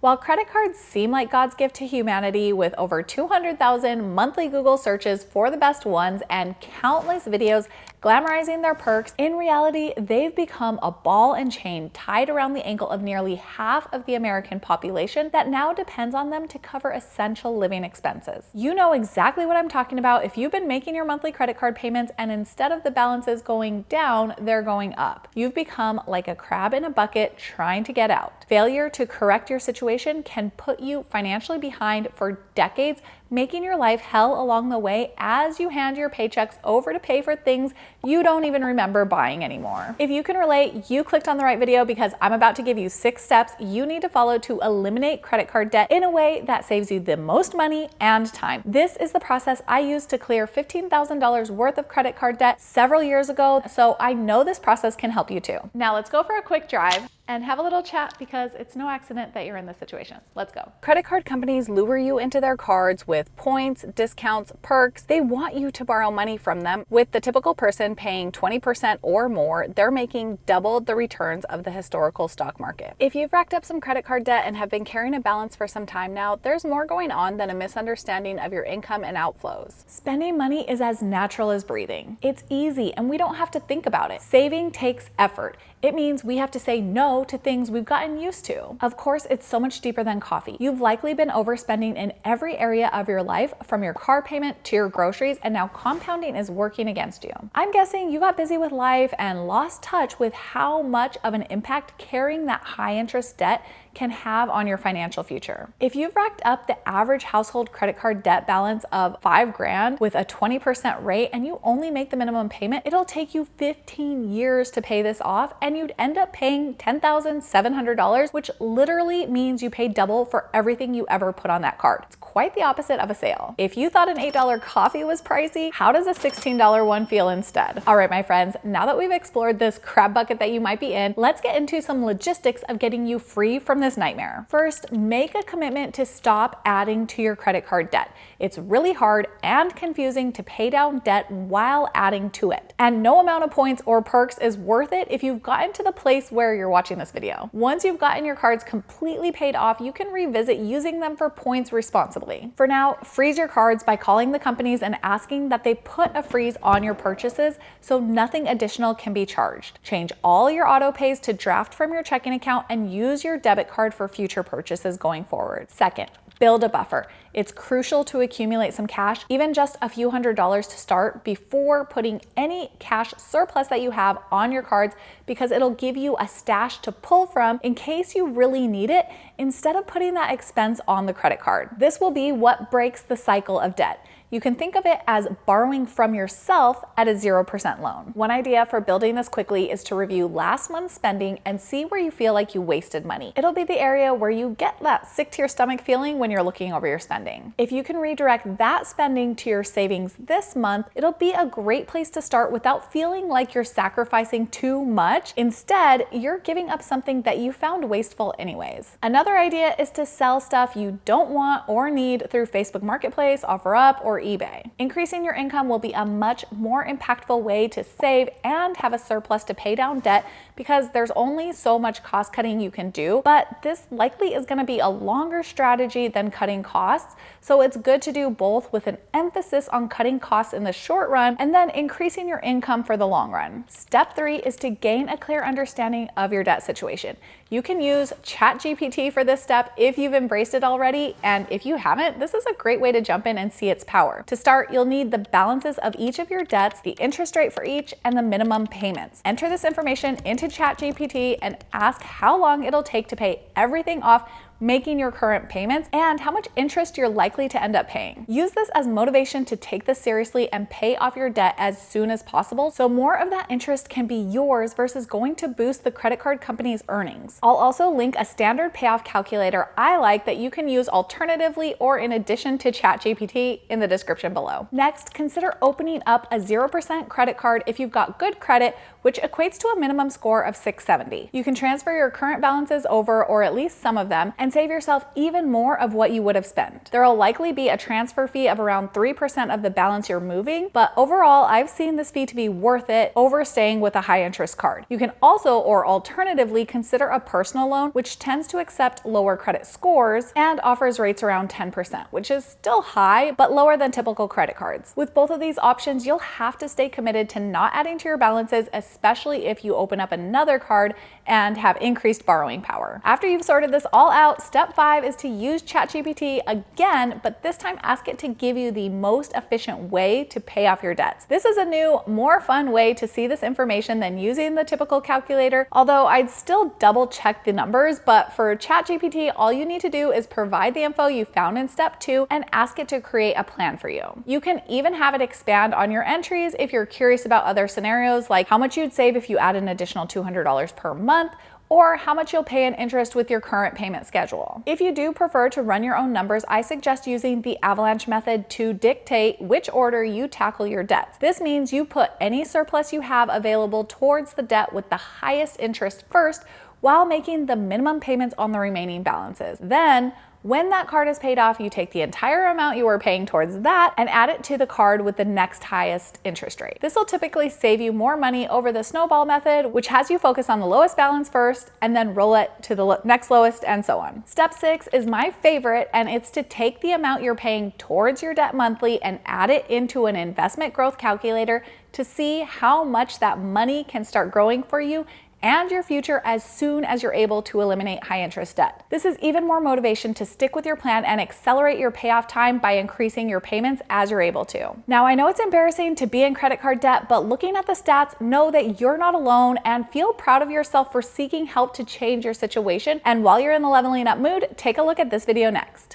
While credit cards seem like God's gift to humanity, with over 200,000 monthly Google searches for the best ones and countless videos glamorizing their perks, in reality, they've become a ball and chain tied around the ankle of nearly half of the American population that now depends on them to cover essential living expenses. You know exactly what I'm talking about if you've been making your monthly credit card payments and instead of the balances going down, they're going up. You've become like a crab in a bucket trying to get out. Failure to correct your situation can put you financially behind for decades, making your life hell along the way as you hand your paychecks over to pay for things you don't even remember buying anymore. If you can relate, you clicked on the right video because I'm about to give you 6 steps you need to follow to eliminate credit card debt in a way that saves you the most money and time. This is the process I used to clear $15,000 worth of credit card debt several years ago, so I know this process can help you too. Now let's go for a quick drive and have a little chat because it's no accident that you're in this situation. Let's go. Credit card companies lure you into their cards with points, discounts, perks. They want you to borrow money from them. With the typical person paying 20% or more, they're making double the returns of the historical stock market. If you've racked up some credit card debt and have been carrying a balance for some time now, there's more going on than a misunderstanding of your income and outflows. Spending money is as natural as breathing. It's easy and we don't have to think about it. Saving takes effort. It means we have to say no to things we've gotten used to. Of course, it's so much deeper than coffee. You've likely been overspending in every area of your life, from your car payment to your groceries, and now compounding is working against you. I'm guessing you got busy with life and lost touch with how much of an impact carrying that high interest debt can have on your financial future. If you've racked up the average household credit card debt balance of $5,000 with a 20% rate and you only make the minimum payment, it'll take you 15 years to pay this off and you'd end up paying $10,700, which literally means you pay double for everything you ever put on that card. It's quite the opposite of a sale. If you thought an $8 coffee was pricey, how does a $16 one feel instead? All right, my friends, now that we've explored this crab bucket that you might be in, let's get into some logistics of getting you free from this nightmare. First, make a commitment to stop adding to your credit card debt. It's really hard and confusing to pay down debt while adding to it. And no amount of points or perks is worth it if you've gotten to the place where you're watching this video. Once you've gotten your cards completely paid off, you can revisit using them for points responsibly. For now, freeze your cards by calling the companies and asking that they put a freeze on your purchases so nothing additional can be charged. Change all your auto pays to draft from your checking account and use your debit card for future purchases going forward. Second, build a buffer. It's crucial to accumulate some cash, even just a few $100s to start, before putting any cash surplus that you have on your cards, because it'll give you a stash to pull from in case you really need it, instead of putting that expense on the credit card. This will be what breaks the cycle of debt. You can think of it as borrowing from yourself at a 0% loan. One idea for building this quickly is to review last month's spending and see where you feel like you wasted money. It'll be the area where you get that sick to your stomach feeling when you're looking over your spending. If you can redirect that spending to your savings this month, it'll be a great place to start without feeling like you're sacrificing too much. Instead, you're giving up something that you found wasteful anyways. Another idea is to sell stuff you don't want or need through Facebook Marketplace, OfferUp, or eBay. Increasing your income will be a much more impactful way to save and have a surplus to pay down debt, because there's only so much cost cutting you can do, but this likely is going to be a longer strategy than cutting costs. So it's good to do both, with an emphasis on cutting costs in the short run and then increasing your income for the long run. Step 3 is to gain a clear understanding of your debt situation. You can use Chat GPT for this step if you've embraced it already, and if you haven't, this is a great way to jump in and see its power. To start, you'll need the balances of each of your debts, the interest rate for each, and the minimum payments. Enter this information into Chat GPT and ask how long it'll take to pay everything off, making your current payments, and how much interest you're likely to end up paying. Use this as motivation to take this seriously and pay off your debt as soon as possible, so more of that interest can be yours versus going to boost the credit card company's earnings. I'll also link a standard payoff calculator I like that you can use alternatively or in addition to ChatGPT in the description below. Next, consider opening up a 0% credit card if you've got good credit, which equates to a minimum score of 670. You can transfer your current balances over, or at least some of them, and and save yourself even more of what you would have spent. There will likely be a transfer fee of around 3% of the balance you're moving, but overall, I've seen this fee to be worth it over staying with a high interest card. You can also, or alternatively, consider a personal loan, which tends to accept lower credit scores and offers rates around 10%, which is still high, but lower than typical credit cards. With both of these options, you'll have to stay committed to not adding to your balances, especially if you open up another card and have increased borrowing power. After you've sorted this all out, step 5 is to use Chat GPT again, but this time ask it to give you the most efficient way to pay off your debts. This is a new, more fun way to see this information than using the typical calculator, although I'd still double check the numbers. But for Chat GPT, all you need to do is provide the info you found in step 2 and ask it to create a plan for you. You can even have it expand on your entries if you're curious about other scenarios, like how much you'd save if you add an additional $200 per month, or how much you'll pay in interest with your current payment schedule. If you do prefer to run your own numbers, I suggest using the avalanche method to dictate which order you tackle your debts. This means you put any surplus you have available towards the debt with the highest interest first, while making the minimum payments on the remaining balances. Then, when that card is paid off, you take the entire amount you were paying towards that and add it to the card with the next highest interest rate. This will typically save you more money over the snowball method, which has you focus on the lowest balance first and then roll it to the next lowest and so on. Step 6 is my favorite, and it's to take the amount you're paying towards your debt monthly and add it into an investment growth calculator to see how much that money can start growing for you and your future as soon as you're able to eliminate high interest debt. This is even more motivation to stick with your plan and accelerate your payoff time by increasing your payments as you're able to. Now, I know it's embarrassing to be in credit card debt, but looking at the stats, know that you're not alone and feel proud of yourself for seeking help to change your situation. And while you're in the leveling up mood, take a look at this video next.